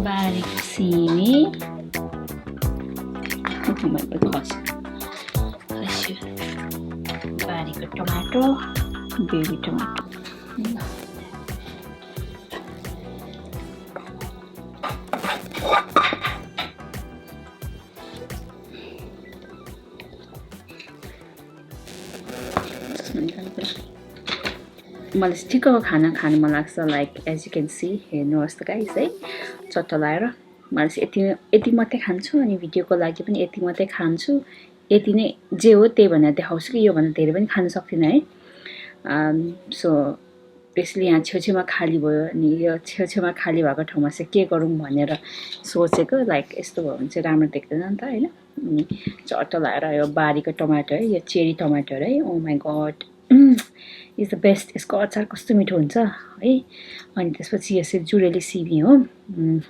बारीको सिमी खस्यो बारीको टमाटो बेबी टमाटो मलाई ठिक्कको खाना खानु मन लाग्छ like as you can see हेर्नुहोस् त गाइस है चट्ट लाएर मैले चाहिँ यति मात्रै खान्छु अनि भिडियोको लागि पनि यति मात्रै खान्छु यति नै जे हो त्यही भनेर देखाउँछु कि योभन्दा धेरै पनि खान सक्दिनँ है सो त्यसले यहाँ छेउछेउमा खाली भयो अनि यो छेउछेउमा खाली भएको ठाउँमा चाहिँ के गरौँ भनेर सोचेको लाइक यस्तो भयो भने चाहिँ राम्रो देख्दैन नि त होइन अनि चट्ट लाएर यो बारीको टमाटर है यो चेरी टमाटर है oh my god is the best यसको अचार कस्तो मिठो हुन्छ है अनि त्यसपछि यसरी जुरेली सिमी हो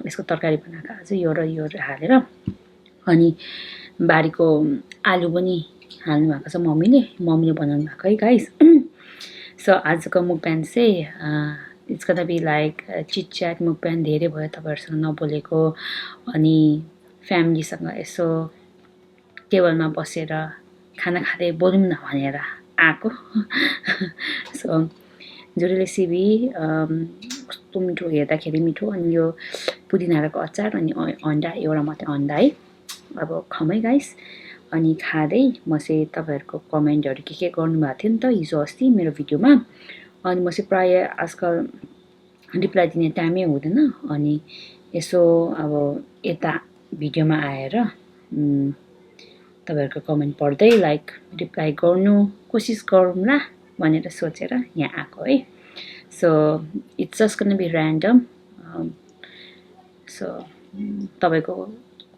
यसको तरकारी बनाएको आज यो र यो हालेर अनि बारीको आलु पनि हाल्नु भएको छ मम्मीले बनाउनु भएको है गाइस सो आजको मुकब्याङ चाहिँ इट्स गonna बी लाइक चिटच्याट मुकब्याङ धेरै भयो तपाईँहरूसँग नबोलेको अनि फ्यामिलीसँग यसो टेबलमा बसेर खाना खाँदै बोलौँ न भनेर आएको सो जुरेली सिमी कस्तो मिठो हेर्दाखेरि मिठो अनि यो पुदिनाको अचार अनि अन्डा एउटा मात्रै अन्डा है अब खमै गाइस अनि खाँदै म चाहिँ तपाईँहरूको कमेन्टहरू के गर्नुभएको थियो नि त हिजो अस्ति मेरो भिडियोमा अनि म चाहिँ प्रायः आजकल रिप्लाई दिने टाइमै हुँदैन अनि यसो अब यता भिडियोमा आएर तपाईँहरूको कमेन्ट पढ्दै लाइक रिप्लाई गर्नु कोसिस गरौँला भनेर सोचेर यहाँ आएको है so it's just gonna be random so तपाईँको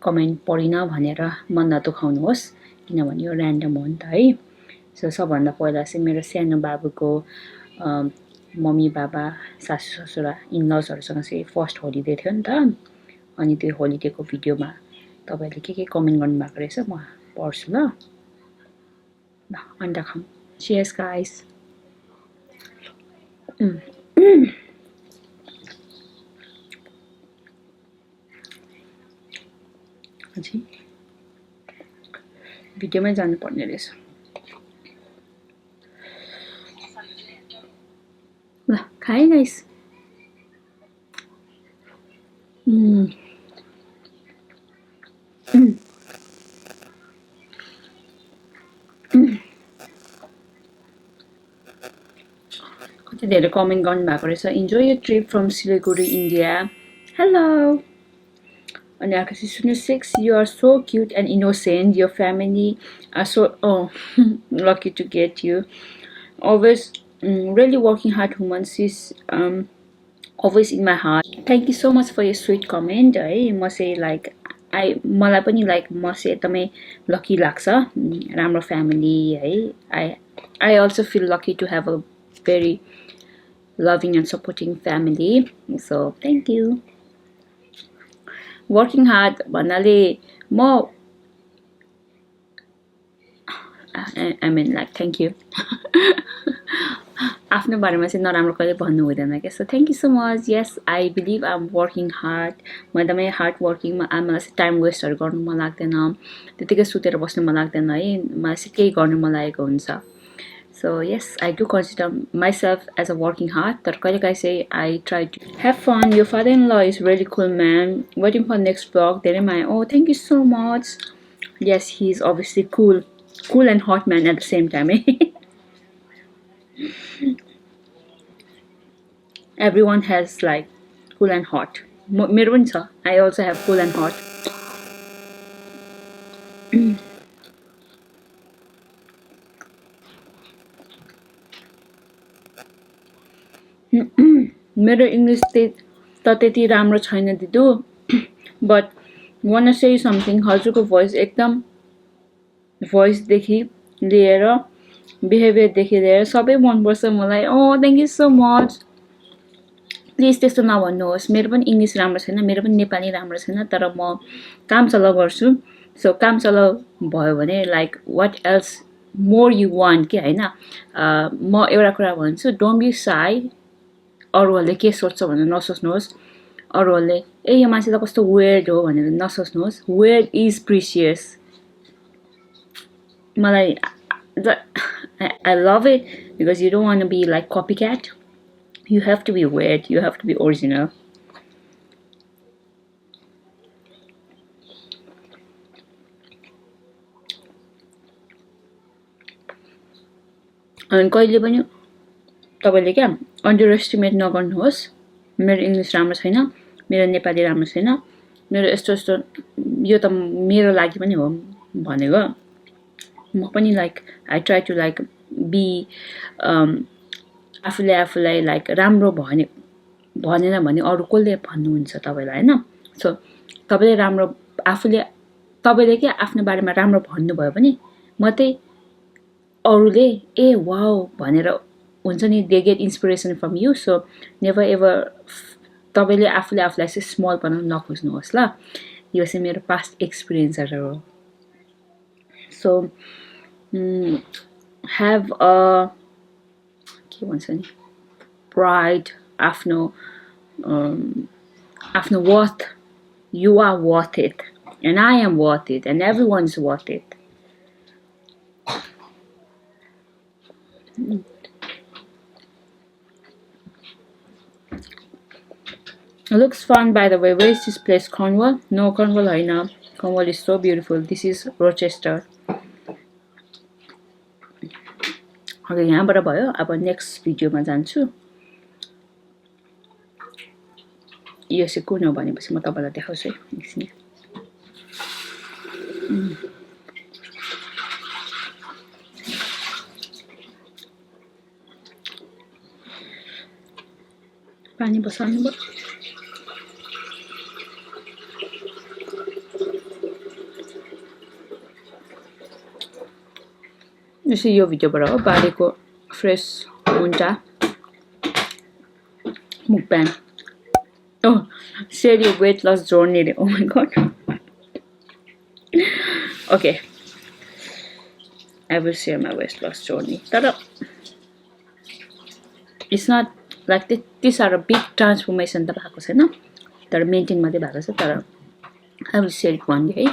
कमेन्ट पढिन भनेर मन नदुखाउनुहोस् किनभने यो ऱ्यान्डम हो नि त है सो सबभन्दा पहिला चाहिँ मेरो सानो बाबुको मम्मी बाबा सासू ससुरा इनलजहरूसँग चाहिँ फर्स्ट होलिडे थियो नि त अनि त्यो होलिडेको भिडियोमा तपाईँले के कमेन्ट गर्नुभएको रहेछ म पढ्छु ल अन्डा खाऊँ चियर्स गाइस भिडियोमै जानुपर्ने रहेछ ल खाएँ गाइस कति धेरै कमेन्ट गर्नुभएको रहेछ enjoy your trip from Siliguri India hello अनि अर्को चाहिँ Sunuk, you are so cute and innocent. Your family are so lucky to get you. Always really working hard woman. She's always in my heart. Thank you so much for your sweet comment. I must say like मलाई पनि like म चाहिँ एकदमै lucky लाग्छ राम्रो family है I also feel lucky to have a very loving and supporting family. So thank you. Working hard भन्नाले म I mean like thank you आफ्नो बारेमा चाहिँ नराम्रो कहिले भन्नु हुँदैन के so thank you so much yes I believe I am working hard म एकदमै हार्ड वर्किङ मलाई चाहिँ टाइम वेस्टहरू गर्नु मन लाग्दैन त्यतिकै सुतेर बस्नु मन लाग्दैन है मलाई चाहिँ केही गर्नु मन लागेको हुन्छ So yes, I do consider myself as a working hard. But like I say, I try to have fun. Your father-in-law is really cool, man. Waiting for next vlog. Then am I? Oh, thank you so much. Yes, he's obviously cool and hot man at the same time. Everyone has like cool and hot. I also have cool and hot. मेरो English त्यति राम्रो छैन दिदु but wanna say something हजुरको voice एकदम voice देखि लिएर behaviour देखि लिएर सबै मन पर्छ मलाई oh thank you so much please त्यस्तो नभन्नुहोस् मेरो पनि इंग्लिश राम्रो छैन मेरो पनि नेपाली राम्रो छैन तर म काम चलाउ गर्छु सो काम चलाउ भयो भने like what else more you want के हैन म एउटा कुरा भन्छु डोन्ट बी साई अरूहरूले के सोच्छ भनेर नसोच्नुहोस् अरूहरूले ए यो मान्छे त कस्तो वेयर्ड हो भनेर नसोच्नुहोस्. Weird is precious. मलाई I love it because you don't want to be like copycat. You have to be weird. You have to be original. अनि कहिले पनि तपाईले क्या अन्डर एस्टिमेट नगर्नुहोस्. मेरो इङ्ग्लिस राम्रो छैन, मेरो नेपाली राम्रो छैन, मेरो यस्तो यस्तो यो त मेरो लागि पनि हो भनेको. म पनि like I try to like be आफूलाई लाइक राम्रो भनेन भने अरू कसले भन्नुहुन्छ तपाईँलाई हैन. सो तपाईले राम्रो तपाईले के आफ्नो बारेमा राम्रो भन्नुभयो भने मात्रै अरूले ए वाउ भनेर हुन्छ नि, they get inspiration from you. So never ever तपाईले आफूलाई चाहिँ स्मल बनाउन नखोज्नुहोस् ल. यो चाहिँ मेरो पास्ट एक्सपिरियन्सहरु हो. सो have a के भन्छ नि pride, आफ्नो worth. You are worth it and I am worth it and everyone's worth it. It looks fun, by the way. Where is this place? Cornwall? No, Cornwall haina. Cornwall is so beautiful. This is Rochester. Okay, यहाँबाट भयो. अब next भिडियोमा जान्छु. यो चाहिँ कुन हो भनेपछि म तपाईलाई देखाउँछु है एकछिन. पानी बसाल्नु भयो. यो चाहिँ यो भिडियोबाट हो. बारीको फ्रेस मुन्टा मुकब्याङ. Oh, share your weight loss journey. Oh my god. Okay, I will share my weight loss journey. Tada. It's not like these are a big transformation त भएको छैन, तर मेन्टेन मात्रै भएको छ. तर I will share it one day.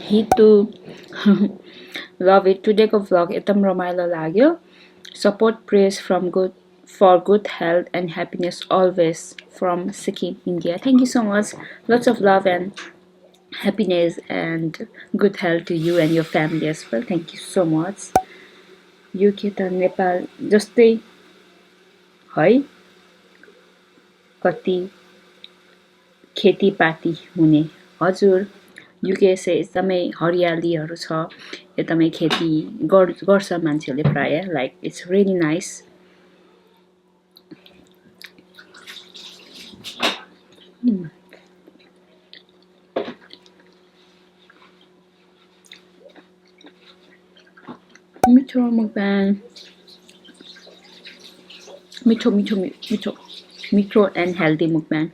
Hitu love it. Todayको vlog एकदम रमाइलो लाग्यो. Support prayers for good health and happiness always from Sikkim, India. Thank you so much. Lots of love and happiness and good health to you and your family as well. Thank you so much. यो के त नेपाल जस्तै है, कति खेतीपाती हुने. हजुर, UK चाहिँ एकदमै हरियालीहरू छ, एकदमै खेती गर्छ मान्छेहरूले प्राय. Like it's really nice. मिठो मुकब्याङ, मिठो एन्ड हेल्दी मुकब्याङ.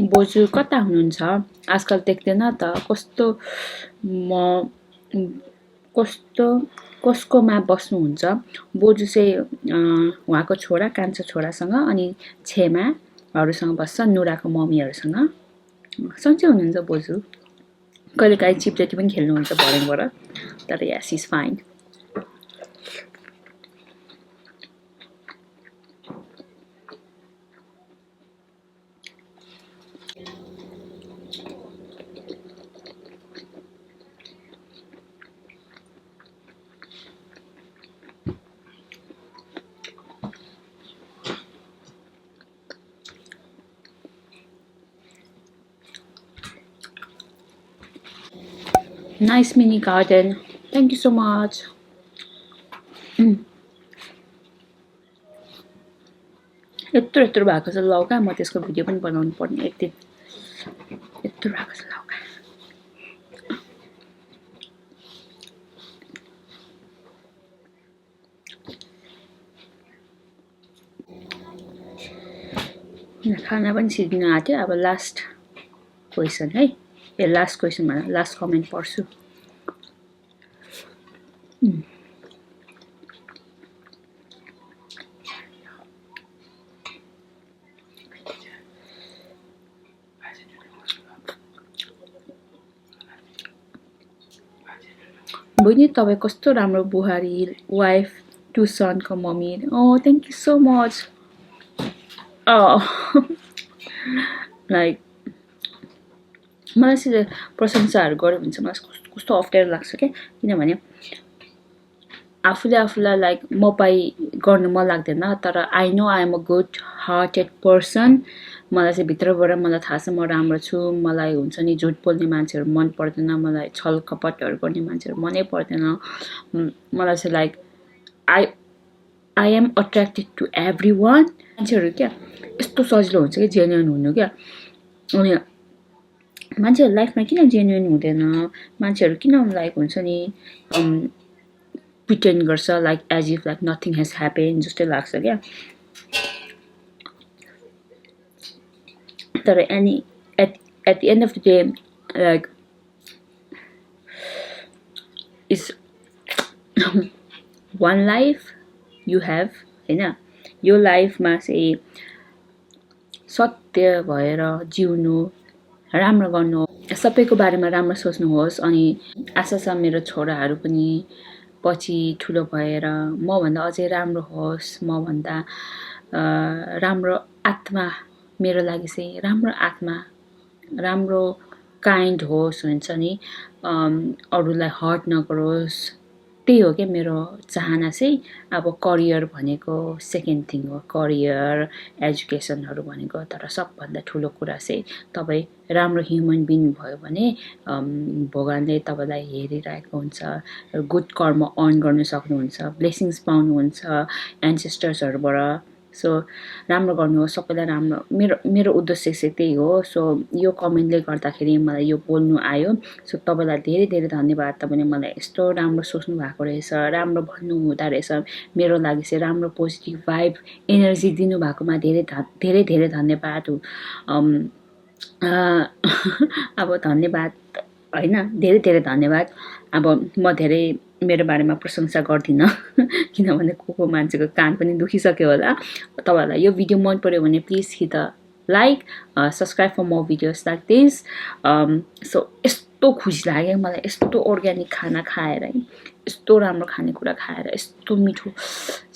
बोजू कता हुनुहुन्छ? आजकल देख्दैन त. कसकोमा बस्नुहुन्छ? बोजू चाहिँ उहाँको छोरा, कान्छो छोरासँग अनि छेमाहरूसँग बस्छ, नुराको मम्मीहरूसँग. सन्चै हुनुहुन्छ बोजू. कहिलेकाहीँ चिपलेटी पनि खेल्नुहुन्छ भर्याङबाट. तर yes, he's fine. Nice mini garden. Thank you so much. यत्रो यत्रो भएको छ लौका म त्यसको भिडियो पनि बनाउनु पर्ने यति यत्रो भएको छ लौका खाना पनि सिद्धिन आँट्यो अब लास्ट क्वेसन है ए लास्ट क्वेसन भन्दा लास्ट कमेन्ट पढ्छु बहिनी तपाईँ कस्तो राम्रो बुहारी वाइफ 2 सनको mummy thank you so much like मलाई चाहिँ प्रशंसाहरू गर्यो भने चाहिँ मलाई कस्तो अप्ठ्यारो लाग्छ क्या किनभने आफूलाई लाइक म पाइ गर्नु मन लाग्दैन तर I know I am a good hearted person मलाई चाहिँ भित्रबाट मलाई थाहा छ म राम्रो छु मलाई हुन्छ नि झुट बोल्ने मान्छेहरू मन पर्दैन मलाई छल कपटहरू गर्ने मान्छेहरू मनै पर्दैन मलाई चाहिँ like I am attracted to everyone मान्छेहरू क्या यस्तो सजिलो हुन्छ कि जेन्युइन हुनु क्या अनि मान्छेहरू लाइफमा किन जेन्युइन हुँदैन मान्छेहरू किन लाइक हुन्छ नि प्रिटेन्ड गर्छ like as if like nothing has happen जस्तै लाग्छ क्या तर any at the end of the day like is one life you have होइन यो लाइफमा चाहिँ सत्य भएर जिउनु राम्रो गर्नु सबैको बारेमा राम्रो सोच्नुहोस् अनि आशा छ मेरो छोराहरू पनि पछि ठुलो भएर मभन्दा अझै राम्रो होस् मभन्दा राम्रो आत्मा मेरो लागि चाहिँ राम्रो आत्मा राम्रो काइन्ड होस् हुन्छ नि अरूलाई हर्ट नगरोस् त्यही हो क्या मेरो चाहना चाहिँ अब करियर भनेको सेकेन्ड थिङ हो करियर एजुकेसनहरू भनेको तर सबभन्दा ठुलो कुरा चाहिँ तपाईँ राम्रो ह्युमन बिङ भयो भने भगवानले तपाईँलाई हेरिरहेको हुन्छ गुड कर्म अर्न गर्न सक्नुहुन्छ ब्लेसिङ्स पाउनुहुन्छ एन्सेस्टर्सहरूबाट सो राम्रो गर्नुहोस् सबैलाई राम्रो मेरो उद्देश्य चाहिँ त्यही हो सो यो कमेन्टले गर्दाखेरि मलाई यो बोल्नु आयो सो तपाईँलाई धेरै धेरै धन्यवाद तपाईँले मलाई यस्तो राम्रो सोच्नु भएको रहेछ राम्रो भन्नु हुँदा रहेछ मेरो लागि चाहिँ राम्रो पोजिटिभ भाइब एनर्जी दिनुभएकोमा धेरै धेरै धेरै धन्यवाद अब धन्यवाद होइन धेरै धेरै धन्यवाद अब म धेरै मेरो बारेमा प्रशंसा गर्दिनँ किनभने को मान्छेको कान पनि दुखिसक्यो होला तपाईँहरूलाई यो भिडियो मन पर्यो भने please hit the like subscribe for more videos like this so यस्तो खुसी लाग्यो मलाई यस्तो अर्ग्यानिक खाना खाएर यस्तो राम्रो खानेकुरा खाएर यस्तो मिठो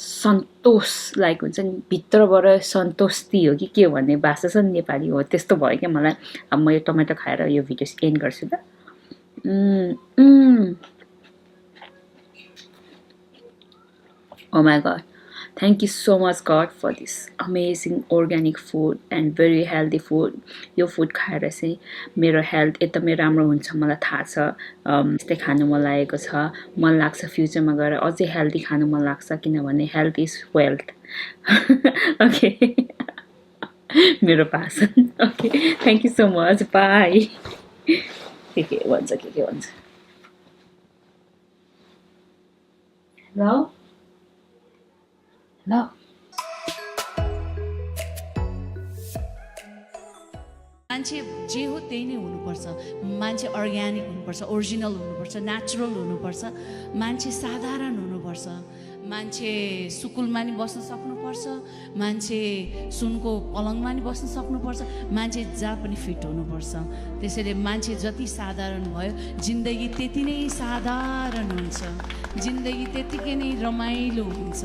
सन्तोष लाइक हुन्छ नि भित्रबाट सन्तोषी हो कि के भन्ने भाषा छ नि नेपाली हो त्यस्तो भयो क्या मलाई अब म यो टमाटर खाएर यो भिडियो एन्ड गर्छु ल Oh my God, thank you so much God for this amazing organic food and very healthy food. यो फुड खाएर चाहिँ मेरो हेल्थ एकदमै राम्रो हुन्छ मलाई थाहा छ यस्तै खानु मन लागेको छ मन लाग्छ फ्युचरमा गएर अझै हेल्दी खानु मन लाग्छ किनभने हेल्थ इज वेल्थ ओके मेरो भाषण okay thank you so much by के भन्छ ल मान्छे जे हो त्यही नै हुनुपर्छ मान्छे अर्ग्यानिक हुनुपर्छ ओरिजिनल हुनुपर्छ नेचुरल हुनुपर्छ मान्छे साधारण हुनुपर्छ मान्छे सुकुलमा नि बस्न सक्नुपर्छ मान्छे सुनको पलङमा नि बस्न सक्नुपर्छ मान्छे जहाँ पनि फिट हुनुपर्छ त्यसैले मान्छे जति साधारण भयो जिन्दगी त्यति नै साधारण हुन्छ जिन्दगी त्यतिकै नै रमाइलो हुन्छ